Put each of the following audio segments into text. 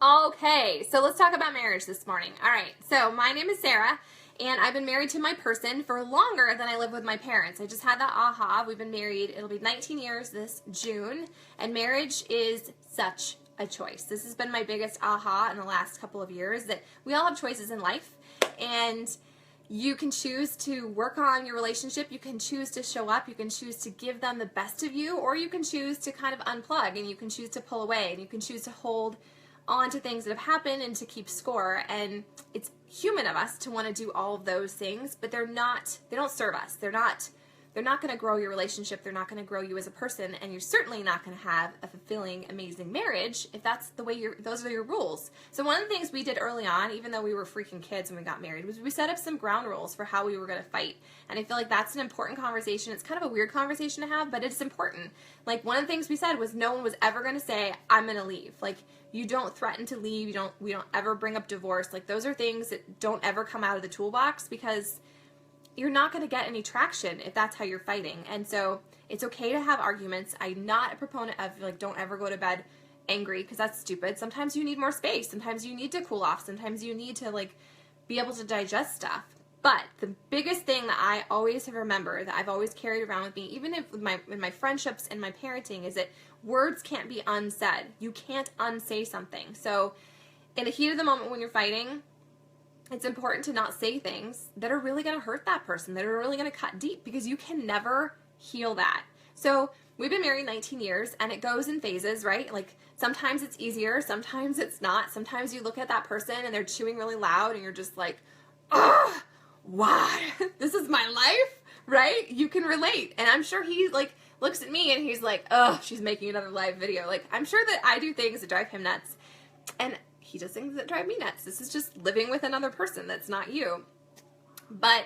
Okay, so let's talk about marriage this morning. All right, so my name is Sarah, and I've been married to my person for longer than I lived with my parents. I just had that aha. We've been married, it'll be 19 years this June, and marriage is such a choice. This has been my biggest aha in the last couple of years, that we all have choices in life, and you can choose to work on your relationship, you can choose to show up, you can choose to give them the best of you, or you can choose to kind of unplug, and you can choose to pull away, and you can choose to hold on to things that have happened and to keep score. And it's human of us to want to do all of those things, but they don't serve us. They're not going to grow your relationship. They're not going to grow you as a person, and you're certainly not going to have a fulfilling, amazing marriage if that's the way those are your rules. So one of the things we did early on, even though we were freaking kids when we got married, was we set up some ground rules for how we were going to fight. And I feel like that's an important conversation. It's kind of a weird conversation to have, but it's important. Like, one of the things we said was no one was ever going to say, I'm going to leave. Like, you don't threaten to leave. We don't ever bring up divorce. Like, those are things that don't ever come out of the toolbox, because you're not going to get any traction if that's how you're fighting. And so it's okay to have arguments. I'm not a proponent of, like, don't ever go to bed angry, because that's stupid. Sometimes you need more space. Sometimes you need to cool off. Sometimes you need to, like, be able to digest stuff. But the biggest thing that I always have remembered, that I've always carried around with me, even if in my friendships and my parenting, is that words can't be unsaid. You can't unsay something. So in the heat of the moment when you're fighting, it's important to not say things that are really going to hurt that person, that are really going to cut deep, because you can never heal that. So we've been married 19 years, and it goes in phases, right? Like, sometimes it's easier, sometimes it's not. Sometimes you look at that person and they're chewing really loud and you're just like, ugh, why? This is my life, right? You can relate. And I'm sure he, like, looks at me and he's like, ugh, she's making another live video. Like, I'm sure that I do things that drive him nuts, and he does things that drive me nuts. This is just living with another person that's not you. But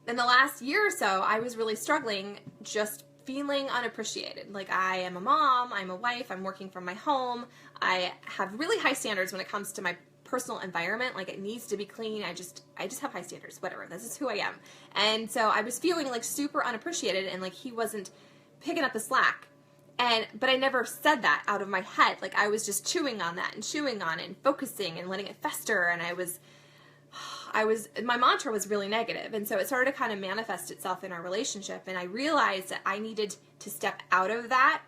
in the last year or so, I was really struggling, just feeling unappreciated. Like, I am a mom, I'm a wife, I'm working from my home. I have really high standards when it comes to my personal environment. Like, it needs to be clean. I just have high standards, whatever. This is who I am. And so I was feeling, like, super unappreciated, and, like, he wasn't picking up the slack. But I never said that out of my head. Like, I was just chewing on that and chewing on it and focusing and letting it fester. And my mantra was really negative. And so it started to kind of manifest itself in our relationship. And I realized that I needed to step out of that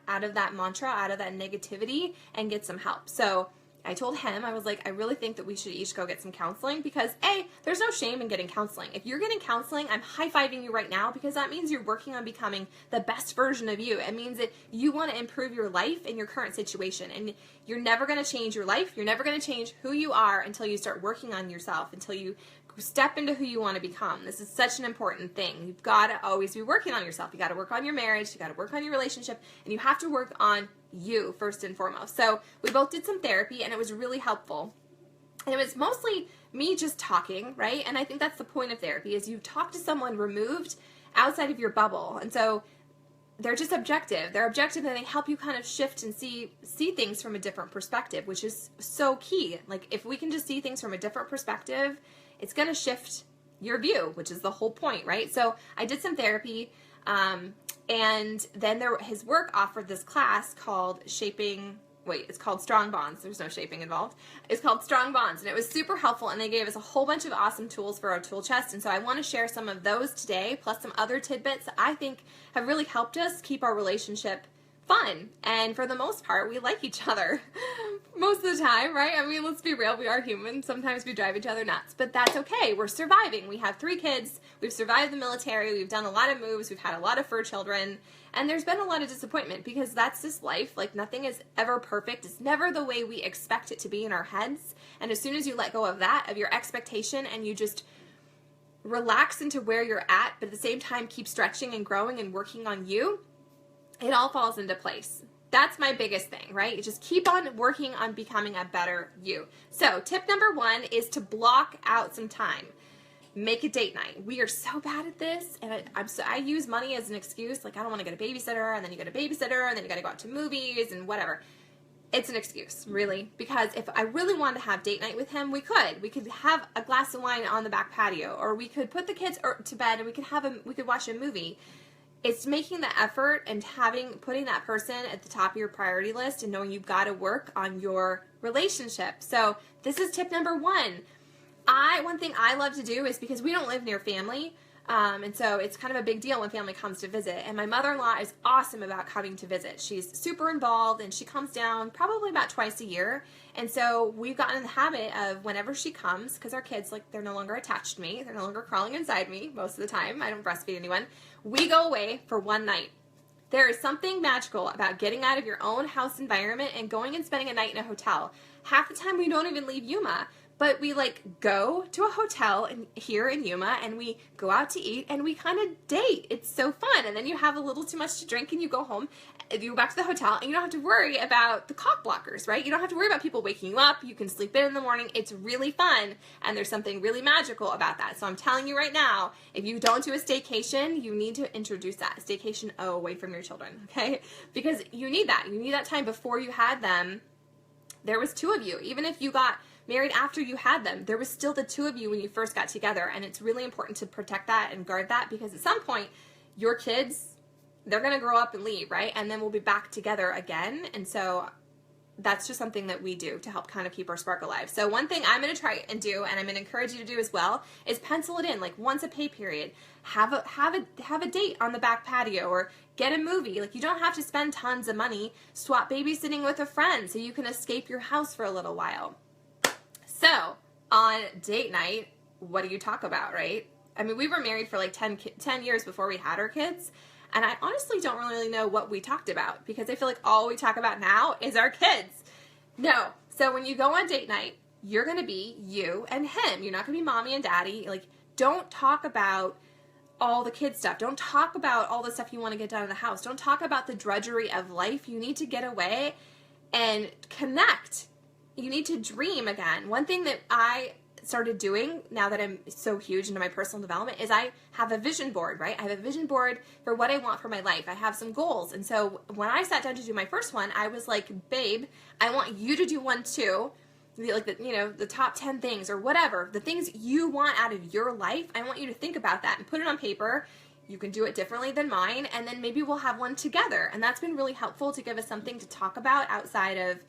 mantra, out of that negativity, and get some help. So I told him, I was like, I really think that we should each go get some counseling, because A, there's no shame in getting counseling. If you're getting counseling, I'm high-fiving you right now, because that means you're working on becoming the best version of you. It means that you want to improve your life in your current situation, and you're never going to change your life. You're never going to change who you are until you start working on yourself, until you step into who you want to become. This is such an important thing. You've got to always be working on yourself. You got to work on your marriage. You got to work on your relationship, and you have to work on you first and foremost. So we both did some therapy, and it was really helpful. And it was mostly me just talking, right? And I think that's the point of therapy, is you talk to someone removed outside of your bubble. And so they're just objective. They're objective, and they help you kind of shift and see things from a different perspective, which is so key. Like, if we can just see things from a different perspective, it's going to shift your view, which is the whole point, right? So I did some therapy, and then his work offered this class called it's called Strong Bonds. There's no shaping involved. It's called Strong Bonds, and it was super helpful, and they gave us a whole bunch of awesome tools for our tool chest. And so I want to share some of those today, plus some other tidbits that I think have really helped us keep our relationship fun. And for the most part, we like each other most of the time, right? I mean, let's be real, we are human. Sometimes we drive each other nuts, but that's okay. We're surviving. We have 3 kids. We've survived the military. We've done a lot of moves. We've had a lot of fur children, and there's been a lot of disappointment, because that's just life. Like, nothing is ever perfect. It's never the way we expect it to be in our heads. And as soon as you let go of that, of your expectation, and you just relax into where you're at, but at the same time keep stretching and growing and working on you, it all falls into place. That's my biggest thing, right? You just keep on working on becoming a better you. So tip number 1 is to block out some time. Make a date night. We are so bad at this, and I use money as an excuse. Like, I don't want to get a babysitter, and then you get a babysitter, and then you got to go out to movies and whatever. It's an excuse, really, because if I really wanted to have date night with him, we could have a glass of wine on the back patio, or we could put the kids to bed, and we could watch a movie. It's making the effort and putting that person at the top of your priority list, and knowing you've got to work on your relationship. So this is tip number one. One thing I love to do is, because we don't live near family, and so it's kind of a big deal when family comes to visit. And my mother-in-law is awesome about coming to visit. She's super involved, and she comes down probably about twice a year. And so we've gotten in the habit of, whenever she comes, because our kids, like, they're no longer attached to me. They're no longer crawling inside me most of the time. I don't breastfeed anyone. We go away for one night. There is something magical about getting out of your own house environment and going and spending a night in a hotel. Half the time we don't even leave Yuma. But we go to a hotel here in Yuma, and we go out to eat, and we kind of date. It's so fun. And then you have a little too much to drink, and you go home, and you go back to the hotel, and you don't have to worry about the cock blockers, right? You don't have to worry about people waking you up. You can sleep in the morning. It's really fun, and there's something really magical about that. So I'm telling you right now, if you don't do a staycation, you need to introduce that. Staycation away from your children, okay? Because you need that. You need that time before you had them. There was two of you. Even if you got married after you had them, there was still the two of you when you first got together, and it's really important to protect that and guard that, because at some point your kids, they're going to grow up and leave, right? And then we'll be back together again. And so that's just something that we do to help kind of keep our spark alive. So one thing I'm going to try and do, and I'm going to encourage you to do as well, is pencil it in, like once a pay period. Have a date on the back patio, or get a movie. Like, you don't have to spend tons of money. Swap babysitting with a friend so you can escape your house for a little while. So, on date night, what do you talk about, right? I mean, we were married for like 10 years before we had our kids, and I honestly don't really know what we talked about, because I feel like all we talk about now is our kids. No. So when you go on date night, you're going to be you and him. You're not going to be mommy and daddy. Like, don't talk about all the kid stuff. Don't talk about all the stuff you want to get done in the house. Don't talk about the drudgery of life. You need to get away and connect. You need to dream again. One thing that I started doing now that I'm so huge into my personal development is I have a vision board, right? I have a vision board for what I want for my life. I have some goals. And so when I sat down to do my first one, I was like, babe, I want you to do one too. Like the top 10 things or whatever, the things you want out of your life. I want you to think about that and put it on paper. You can do it differently than mine, and then maybe we'll have one together. And that's been really helpful to give us something to talk about outside of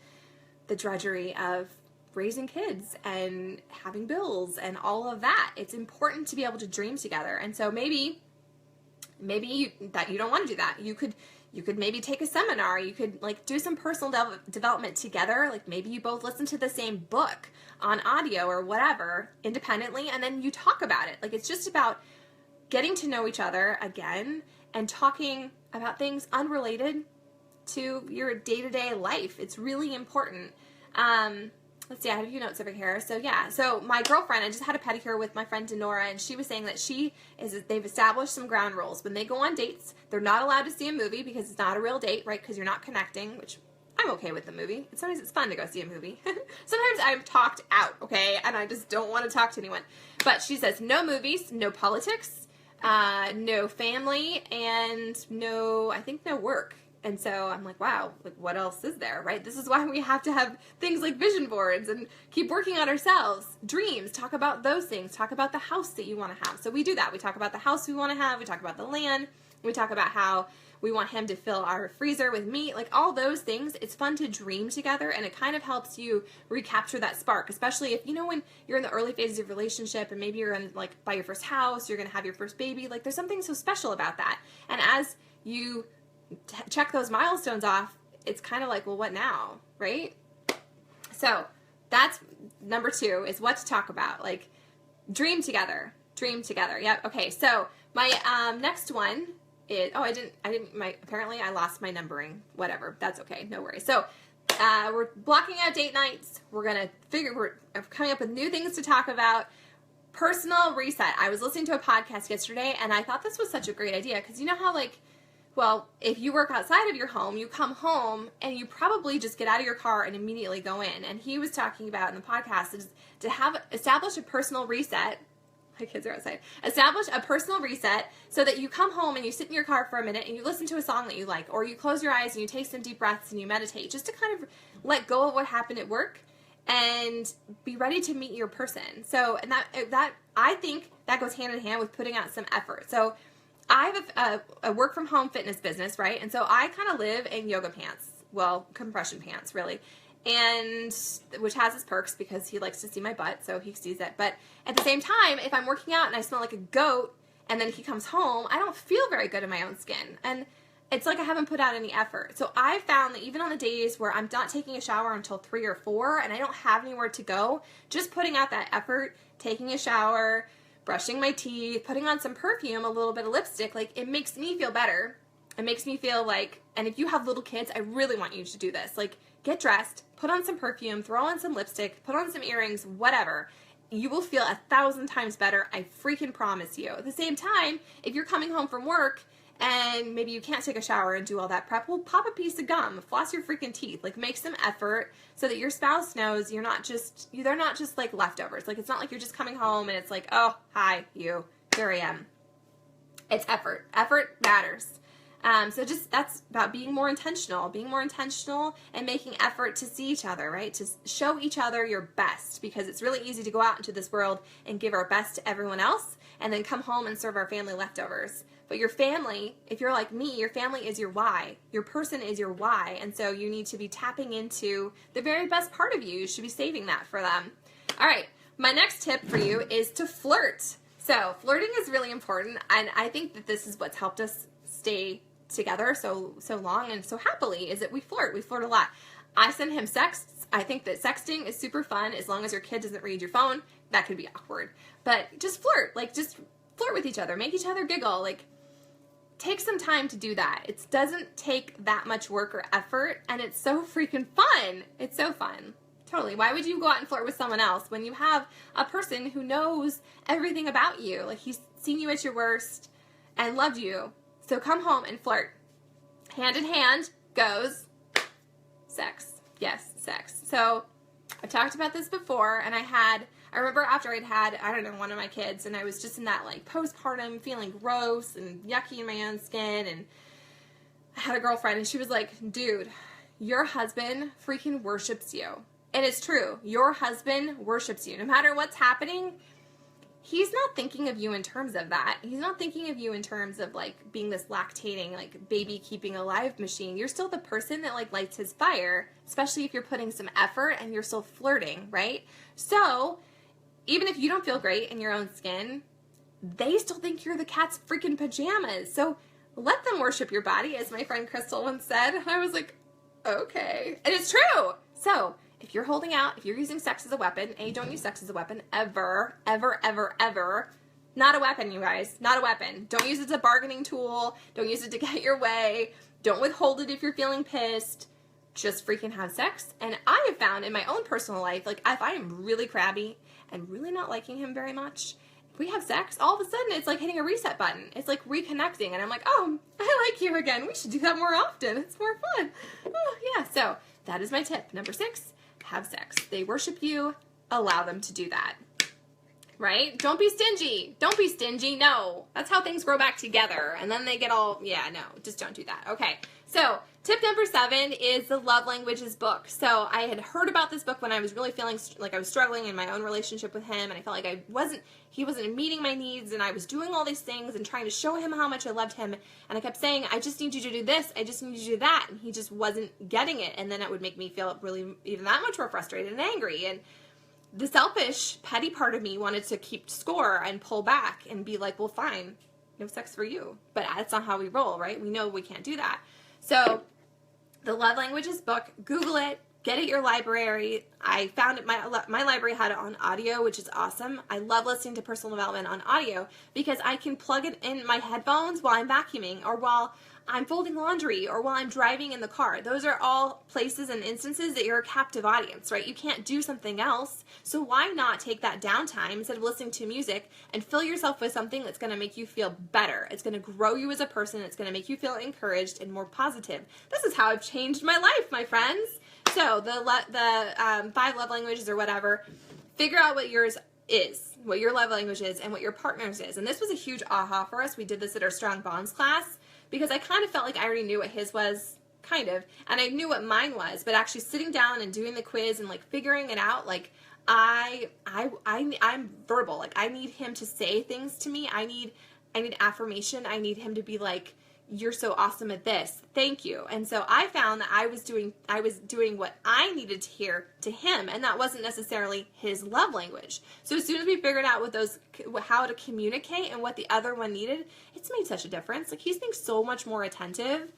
the drudgery of raising kids and having bills and all of that. It's important to be able to dream together. And so maybe you don't want to do that. You could maybe take a seminar. You could do some personal development together. Like, maybe you both listen to the same book on audio or whatever independently, and then you talk about it. Like, it's just about getting to know each other again and talking about things unrelated to your day-to-day life. It's really important. Let's see, I have a few notes over here. So my girlfriend, I just had a pedicure with my friend Denora, and she was saying that they've established some ground rules. When they go on dates, they're not allowed to see a movie because it's not a real date, right? Because you're not connecting, which I'm okay with the movie. Sometimes it's fun to go see a movie. Sometimes I'm talked out, okay? And I just don't want to talk to anyone. But she says no movies, no politics, no family, and no work. And so I'm like, wow, what else is there, right? This is why we have to have things like vision boards and keep working on ourselves. Dreams, talk about those things. Talk about the house that you want to have. So we do that. We talk about the house we want to have. We talk about the land. We talk about how we want him to fill our freezer with meat. Like, all those things. It's fun to dream together, and it kind of helps you recapture that spark, especially if, when you're in the early phases of your relationship and maybe you're in, buy your first house, you're going to have your first baby. There's something so special about that. And as you check those milestones off, it's kind of like, well, what now, right? So that's number 2, is what to talk about. Dream together. Yep. Okay. So my next one is, apparently I lost my numbering. Whatever. That's okay. No worries. So we're blocking out date nights. We're coming up with new things to talk about. Personal reset. I was listening to a podcast yesterday, and I thought this was such a great idea, because you know how if you work outside of your home, you come home and you probably just get out of your car and immediately go in. And he was talking about in the podcast is to establish a personal reset. My kids are outside. Establish a personal reset so that you come home and you sit in your car for a minute and you listen to a song that you like, or you close your eyes and you take some deep breaths and you meditate, just to kind of let go of what happened at work and be ready to meet your person. So, and that I think that goes hand in hand with putting out some effort. So I have a work from home fitness business, right? And so I kind of live in yoga pants, well, compression pants, really. and which has its perks because he likes to see my butt, so he sees it. But at the same time, if I'm working out and I smell like a goat and then he comes home, I don't feel very good in my own skin. And it's like I haven't put out any effort. So I found that even on the days where I'm not taking a shower until 3 or 4 and I don't have anywhere to go, just putting out that effort, taking a shower, brushing my teeth, putting on some perfume, a little bit of lipstick, like it makes me feel better. It makes me feel like, and if you have little kids, I really want you to do this. Like, get dressed, put on some perfume, throw on some lipstick, put on some earrings, whatever. You will feel 1,000 times better. I freaking promise you. At the same time, if you're coming home from work and maybe you can't take a shower and do all that prep, well, pop a piece of gum, floss your freaking teeth, like make some effort so that your spouse knows they're not just like leftovers. Like, it's not like you're just coming home and it's like, oh, hi, you, here I am. It's effort. Effort matters. So just, that's about being more intentional and making effort to see each other, right? To show each other your best, because it's really easy to go out into this world and give our best to everyone else and then come home and serve our family leftovers. But your family, if you're like me, your family is your why. Your person is your why. And so you need to be tapping into the very best part of you. You should be saving that for them. All right. My next tip for you is to flirt. So flirting is really important. And I think that this is what's helped us stay together so long and so happily, is that we flirt a lot. I send him sexts. I think that sexting is super fun as long as your kid doesn't read your phone. That could be awkward, but just flirt, like just flirt with each other, make each other giggle, like take some time to do that. It doesn't take that much work or effort, and it's so freaking fun. It's so fun. Totally. Why would you go out and flirt with someone else when you have a person who knows everything about you? Like, he's seen you at your worst and loved you. So come home and flirt. Hand in hand goes sex. Yes, sex. So I've talked about this before, and I remember after I'd had, I don't know, one of my kids, and I was just in that like postpartum feeling gross and yucky in my own skin, and I had a girlfriend, and she was like, dude, your husband freaking worships you. And it's true. Your husband worships you. No matter what's happening, he's not thinking of you in terms of that. He's not thinking of you in terms of like being this lactating, like baby keeping alive machine. You're still the person that like lights his fire, especially if you're putting some effort and you're still flirting, right? So even if you don't feel great in your own skin, they still think you're the cat's freaking pajamas. So let them worship your body, as my friend Crystal once said. And I was like, okay. And it's true. So if you're holding out, if you're using sex as a weapon, don't use sex as a weapon ever, ever, ever, ever. Not a weapon, you guys. Not a weapon. Don't use it as a bargaining tool. Don't use it to get your way. Don't withhold it if you're feeling pissed. Just freaking have sex. And I have found in my own personal life, like if I am really crabby and really not liking him very much, if we have sex, all of a sudden it's like hitting a reset button. It's like reconnecting. And I'm like, oh, I like you again. We should do that more often. It's more fun. Oh, yeah. So that is my tip. Number 6. Have sex. They worship you. Allow them to do that. Right? Don't be stingy. Don't be stingy. No. That's how things grow back together. And then they get all, yeah, no, just don't do that. Okay. So tip number 7 is the Love Languages book. So I had heard about this book when I was really feeling like I was struggling in my own relationship with him, and I felt like he wasn't meeting my needs, and I was doing all these things and trying to show him how much I loved him, and I kept saying, I just need you to do this, I just need you to do that, and he just wasn't getting it, and then it would make me feel really even that much more frustrated and angry, and the selfish, petty part of me wanted to keep score and pull back and be like, well, fine, no sex for you, but that's not how we roll, right? We know we can't do that. So the Love Languages book, Google it, get it at your library. I found it, my library had it on audio, which is awesome. I love listening to personal development on audio because I can plug it in my headphones while I'm vacuuming or while I'm folding laundry or while I'm driving in the car. Those are all places and instances that you're a captive audience, right? You can't do something else. So why not take that downtime instead of listening to music and fill yourself with something that's going to make you feel better. It's going to grow you as a person. It's going to make you feel encouraged and more positive. This is how I've changed my life, my friends. So the 5 love languages or whatever, figure out what yours is, what your love language is, and what your partner's is. And this was a huge aha for us. We did this at our Strong Bonds class because I kind of felt like I already knew what his was, kind of, and I knew what mine was. But actually sitting down and doing the quiz and like figuring it out, like I'm verbal. Like I need him to say things to me. I need affirmation. I need him to be like you're so awesome at this. Thank you. And so I found that I was doing what I needed to hear to him, and that wasn't necessarily his love language. So as soon as we figured out how to communicate and what the other one needed, it's made such a difference. Like, he's being so much more attentive,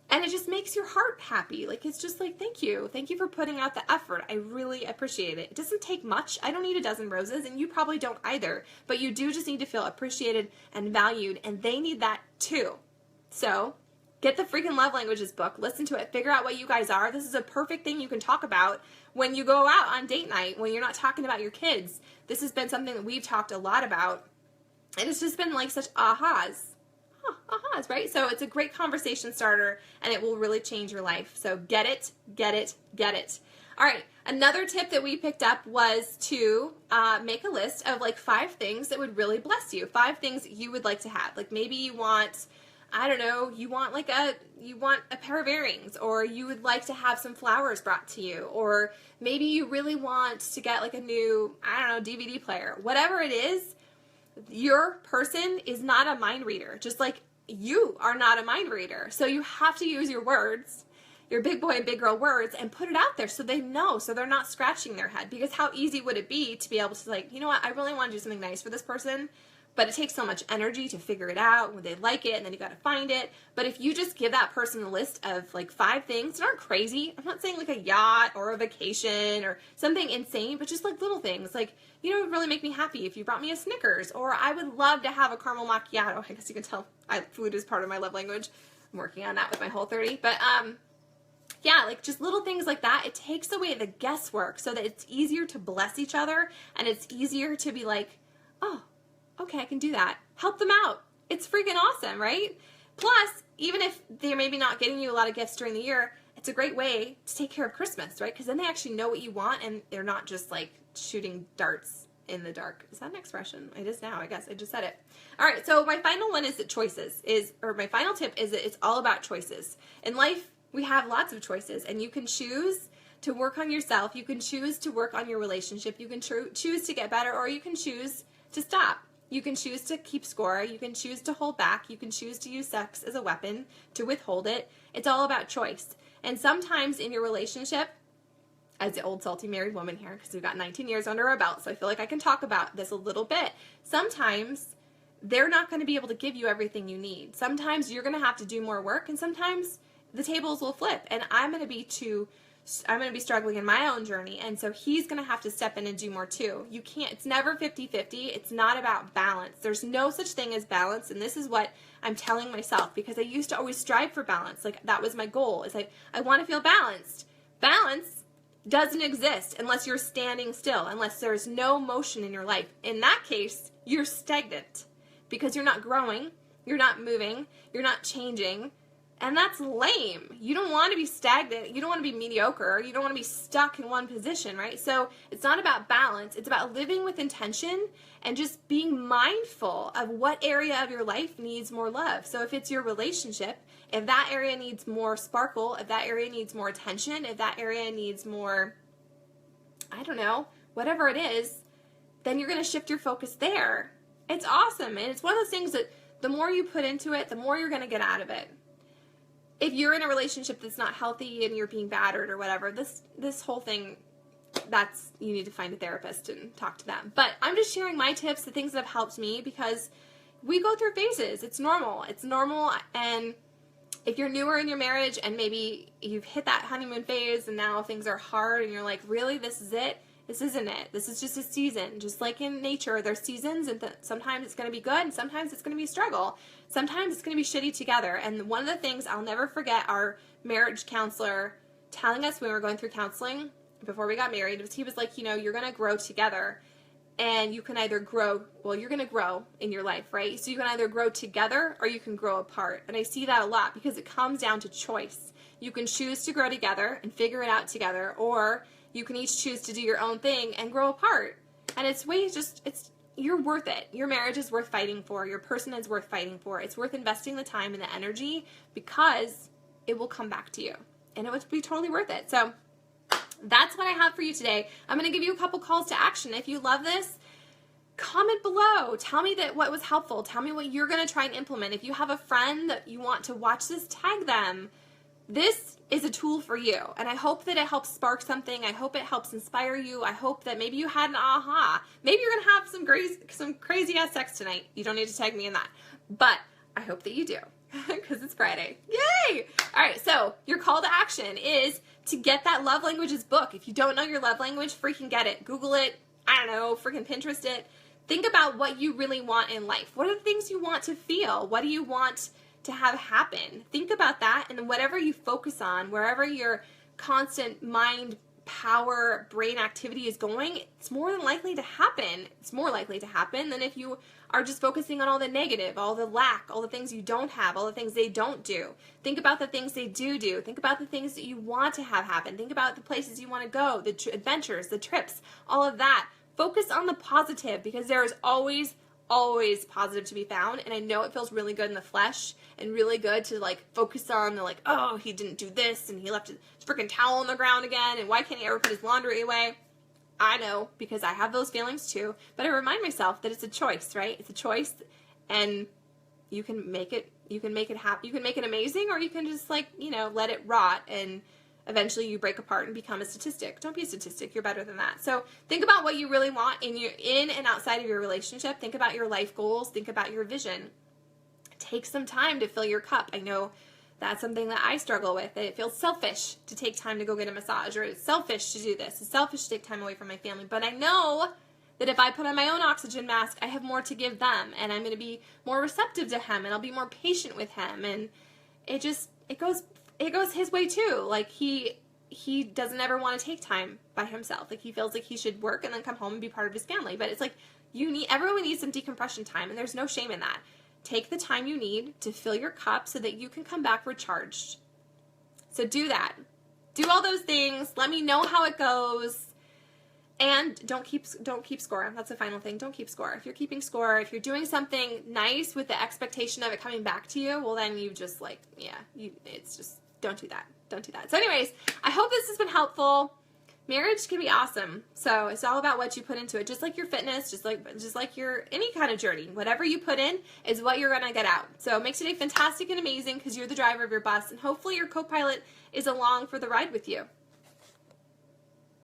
and it just makes your heart happy. Like, it's just like, thank you for putting out the effort. I really appreciate it. It doesn't take much. I don't need a dozen roses, and you probably don't either, but you do just need to feel appreciated and valued, and they need that too. So get the freaking love languages book, listen to it, figure out what you guys are. This is a perfect thing you can talk about when you go out on date night, when you're not talking about your kids. This has been something that we've talked a lot about, and it's just been like such ahas, right? So it's a great conversation starter, and it will really change your life. So get it, get it, get it. All right, another tip that we picked up was to make a list of like 5 things that would really bless you, 5 things you would like to have. Like, maybe you want, I don't know, you want a pair of earrings, or you would like to have some flowers brought to you, or maybe you really want to get like a new, I don't know, DVD player. Whatever it is, your person is not a mind reader, just like you are not a mind reader. So you have to use your words, your big boy and big girl words, and put it out there so they know, so they're not scratching their head. Because how easy would it be to be able to, like, you know what, I really want to do something nice for this person, but it takes so much energy to figure it out when they like it, and then you got to find it. But if you just give that person a list of like 5 things, they're not crazy. I'm not saying like a yacht or a vacation or something insane, but just like little things. Like, you know, it would really make me happy if you brought me a Snickers, or I would love to have a caramel macchiato. I guess you can tell food is part of my love language. I'm working on that with my Whole30. But yeah, like just little things like that. It takes away the guesswork so that it's easier to bless each other, and it's easier to be like, oh, okay, I can do that. Help them out. It's freaking awesome, right? Plus, even if they're maybe not getting you a lot of gifts during the year, it's a great way to take care of Christmas, right? Because then they actually know what you want, and they're not just like shooting darts in the dark. Is that an expression? It is now, I guess. I just said it. All right, so my final one is that my final tip is that it's all about choices. In life, we have lots of choices, and you can choose to work on yourself. You can choose to work on your relationship. You can choose to get better, or you can choose to stop. You can choose to keep score. You can choose to hold back. You can choose to use sex as a weapon to withhold it. It's all about choice. And sometimes in your relationship, as the old salty married woman here, because we've got 19 years under our belt, so I feel like I can talk about this a little bit. Sometimes they're not going to be able to give you everything you need. Sometimes you're going to have to do more work, and sometimes the tables will flip, and I'm going to be struggling in my own journey, and so he's going to have to step in and do more too. You can't, it's never 50-50. It's not about balance. There's no such thing as balance, and this is what I'm telling myself, because I used to always strive for balance. Like, that was my goal, is I want to feel balanced. Balance doesn't exist unless you're standing still, unless there's no motion in your life. In that case, you're stagnant, because you're not growing, you're not moving, you're not changing. And that's lame. You don't want to be stagnant. You don't want to be mediocre. You don't want to be stuck in one position, right? So it's not about balance. It's about living with intention and just being mindful of what area of your life needs more love. So if it's your relationship, if that area needs more sparkle, if that area needs more attention, if that area needs more, I don't know, whatever it is, then you're going to shift your focus there. It's awesome. And it's one of those things that the more you put into it, the more you're going to get out of it. If you're in a relationship that's not healthy and you're being battered or whatever, this whole thing, you need to find a therapist and talk to them. But I'm just sharing my tips, the things that have helped me, because we go through phases. It's normal. It's normal. And if you're newer in your marriage and maybe you've hit that honeymoon phase and now things are hard and you're like, really, this is it? This isn't it. This is just a season. Just like in nature, there's seasons, and sometimes it's going to be good, and sometimes it's going to be a struggle. Sometimes it's going to be shitty together. And one of the things I'll never forget our marriage counselor telling us when we were going through counseling before we got married, was he was like, you know, you're going to grow together, and you can either grow, you're going to grow in your life, right? So you can either grow together or you can grow apart. And I see that a lot because it comes down to choice. You can choose to grow together and figure it out together, or you can each choose to do your own thing and grow apart. And you're worth it. Your marriage is worth fighting for. Your person is worth fighting for. It's worth investing the time and the energy, because it will come back to you. And it would be totally worth it. So that's what I have for you today. I'm going to give you a couple calls to action. If you love this, comment below. Tell me what was helpful. Tell me what you're going to try and implement. If you have a friend that you want to watch this, tag them. This is a tool for you, and I hope that it helps spark something. I hope it helps inspire you. I hope that maybe you had an aha. Maybe you're going to have some crazy ass sex tonight. You don't need to tag me in that, but I hope that you do, because it's Friday. Yay! All right, so your call to action is to get that love languages book. If you don't know your love language, freaking get it. Google it. I don't know, freaking Pinterest it. Think about what you really want in life. What are the things you want to feel? What do you want to have happen? Think about that, and whatever you focus on, wherever your constant mind power brain activity is going, it's more than likely to happen. It's more likely to happen than if you are just focusing on all the negative, all the lack, all the things you don't have, all the things they don't do. Think about the things they do. Think about the things that you want to have happen. Think about the places you want to go, the adventures, the trips, all of that. Focus on the positive, because there is always positive to be found. And I know it feels really good in the flesh and really good to like focus on the like, oh, he didn't do this and he left his freaking towel on the ground again, and why can't he ever put his laundry away? I know, because I have those feelings too, but I remind myself that it's a choice, right? It's a choice, and you can make it happen. You can make it amazing, or you can just like, let it rot, and eventually you break apart and become a statistic. Don't be a statistic. You're better than that. So think about what you really want in and outside of your relationship. Think about your life goals. Think about your vision. Take some time to fill your cup. I know that's something that I struggle with. It feels selfish to take time to go get a massage, or it's selfish to do this. It's selfish to take time away from my family. But I know that if I put on my own oxygen mask, I have more to give them, and I'm going to be more receptive to him, and I'll be more patient with him. And it goes his way too. Like he doesn't ever want to take time by himself. Like he feels like he should work and then come home and be part of his family. But it's like everyone needs some decompression time, and there's no shame in that. Take the time you need to fill your cup so that you can come back recharged. So do that. Do all those things. Let me know how it goes. And don't keep score. That's the final thing. Don't keep score. If you're keeping score, if you're doing something nice with the expectation of it coming back to you, well then you just like, it's just, don't do that. Don't do that. So anyways, I hope this has been helpful. Marriage can be awesome. So it's all about what you put into it. Just like your fitness, just like your any kind of journey. Whatever you put in is what you're going to get out. So make today fantastic and amazing, because you're the driver of your bus, and hopefully your co-pilot is along for the ride with you.